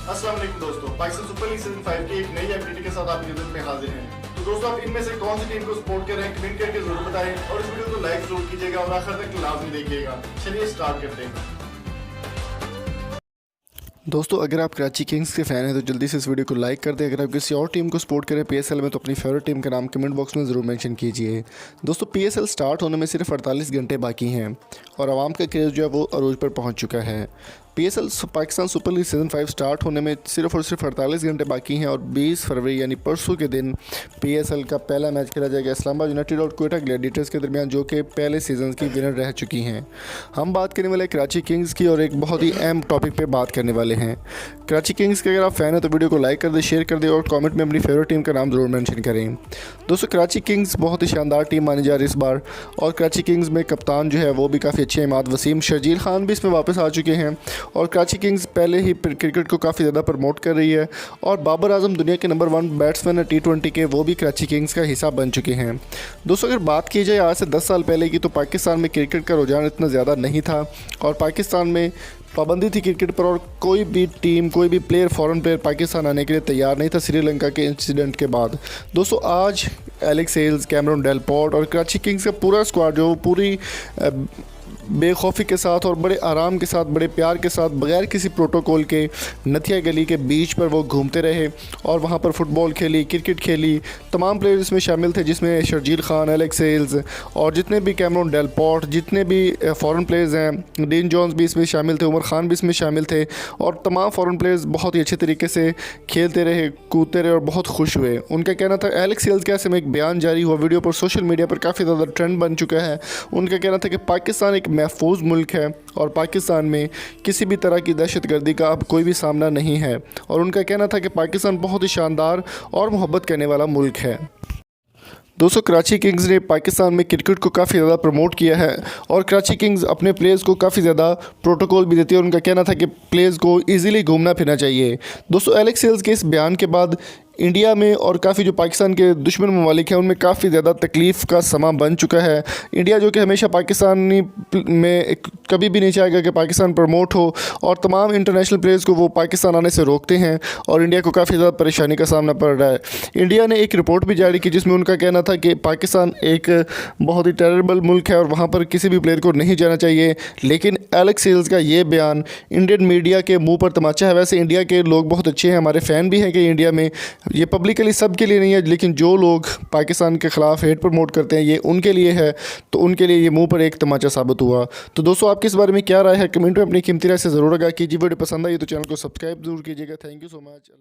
अस्सलाम वालेकुम दोस्तों, पाकिस्तान सुपर लीग सीजन 5 की एक नई अपडेट के साथ आपकी खिदमत में हाजिर हैं। तो दोस्तों, आप इनमें से कौन सी टीम को सपोर्ट कर रहे हैं कमेंट करके जरूर बताएं और इस वीडियो को लाइक जरूर कीजिएगा और आखिर तक लाजमी देखिएगा। चलिए स्टार्ट करते हैं। दोस्तों, अगर आप कराची किंग्स के फ़ैन हैं तो जल्दी से इस वीडियो को लाइक कर दें। अगर आप किसी और टीम को सपोर्ट करें पीएसएल में तो अपनी फेवरेट टीम का नाम कमेंट बॉक्स में ज़रूर मेंशन कीजिए। दोस्तों, पीएसएल स्टार्ट होने में सिर्फ 48 घंटे बाकी हैं और आवाम का क्रेज़ जो है वो अरूज पर पहुंच चुका है। PSL Pakistan super league season 5 start होने में सिर्फ और सिर्फ 48 घंटे बाकी हैं और 20 फरवरी यानी परसों के दिन पीएसएल का पहला मैच खेला जाएगा इस्लामाबाद यूनाइटेड और क्वेटा ग्लैडिएटर्स के दरमियान, जो कि पहले सीजन की विनर रह चुकी हैं। हम बात करने वाले कराची किंग्स की और एक बहुत ही अहम टॉपिक पे बात करने वाले हैं। कराची किंग्स के अगर आप फ़ैन हैं तो वीडियो को लाइक कर दें, शेयर कर दें और कमेंट में अपनी फेवरेट टीम का नाम ज़रूर मेंशन करें। दोस्तों, कराची किंग्स बहुत ही शानदार टीम मानी जा रही है इस बार और कराची किंग्स में कप्तान जो है वो भी काफ़ी अच्छे हैं, इमाद वसीम। शर्जील खान भी इसमें वापस आ चुके हैं और कराची किंग्स पहले ही क्रिकेट को काफ़ी ज़्यादा प्रमोट कर रही है और बाबर आजम दुनिया के नंबर 1 बैट्समैन है T20 के, वो भी कराची किंग्स का हिस्सा बन चुके हैं। दोस्तों, अगर बात की जाए आज से 10 साल पहले की तो पाकिस्तान में क्रिकेट का रुझान इतना ज़्यादा नहीं था और पाकिस्तान में पाबंदी थी क्रिकेट पर और कोई भी टीम, कोई भी प्लेयर, फॉरेन प्लेयर पाकिस्तान आने के लिए तैयार नहीं था श्रीलंका के इंसिडेंट के बाद। दोस्तों, आज Alex Hales, Cameron Delport और कराची किंग्स का पूरा स्क्वाड जो पूरी बेखौफी के साथ और बड़े आराम के साथ, बड़े प्यार के साथ, बगैर किसी प्रोटोकॉल के नथिया गली के बीच पर वो घूमते रहे और वहाँ पर फुटबॉल खेली, क्रिकेट खेली। तमाम प्लेयर इसमें शामिल थे, जिसमें शर्जील खान, एलेक्स हेल्स और जितने भी कैमरन डेल पॉट, जितने भी फ़ॉरेन प्लेयर्स हैं, डीन जोन्स भी इसमें शामिल थे, उमर खान भी इसमें शामिल थे और तमाम फ़ॉरेन प्लेयर्स बहुत ही अच्छे तरीके से खेलते रहे, कूदते रहे और बहुत खुश हुए। उनका कहना था, एलेक्स हेल्स के ऐसे में एक बयान जारी हुआ वीडियो पर, सोशल मीडिया पर काफ़ी ज़्यादा ट्रेंड बन चुका है। उनका कहना था कि पाकिस्तान एक महफूज मुल्क है और पाकिस्तान में किसी भी तरह की दहशतगर्दी का अब कोई भी सामना नहीं है और उनका कहना था कि पाकिस्तान बहुत ही शानदार और मोहब्बत करने वाला मुल्क है। दोस्तों, कराची किंग्स ने पाकिस्तान में क्रिकेट को काफ़ी ज़्यादा प्रमोट किया है और कराची किंग्स अपने प्लेयर्स को काफ़ी ज़्यादा प्रोटोकॉल भी देती है। उनका कहना था कि प्लेयर्स को इजीली घूमना फिरना चाहिए। दोस्तों, एलेक्स हेल्स के इस बयान के बाद इंडिया में और काफ़ी जो पाकिस्तान के दुश्मन ममालिक हैं उनमें काफ़ी ज़्यादा तकलीफ़ का समा बन चुका है। इंडिया जो कि हमेशा पाकिस्तानी में कभी भी नहीं चाहेगा कि पाकिस्तान प्रमोट हो और तमाम इंटरनेशनल प्लेयर्स को वो पाकिस्तान आने से रोकते हैं और इंडिया को काफ़ी ज़्यादा परेशानी का सामना पड़ रहा है। इंडिया ने एक रिपोर्ट भी जारी की जिसमें उनका कहना था कि पाकिस्तान एक बहुत ही टेररेबल मुल्क है और वहाँ पर किसी भी प्लेयर को नहीं जाना चाहिए। लेकिन एलेक्स हेल्स का ये बयान इंडियन मीडिया के मुँह पर तमाचा है। वैसे इंडिया के लोग बहुत अच्छे हैं, हमारे फ़ैन भी हैं कि इंडिया में ये पब्लिकली सब के लिए नहीं है, लेकिन जो लोग पाकिस्तान के ख़िलाफ़ हेट प्रमोट करते हैं ये उनके लिए है, तो उनके लिए ये मुंह पर एक तमाचा साबित हुआ। तो दोस्तों, आपकी इस बारे में क्या राय है कमेंट में अपनी कीमती राय से ज़रूर आगाह कीजिए। वीडियो पसंद आई तो चैनल को सब्सक्राइब जरूर कीजिएगा। Thank you so much.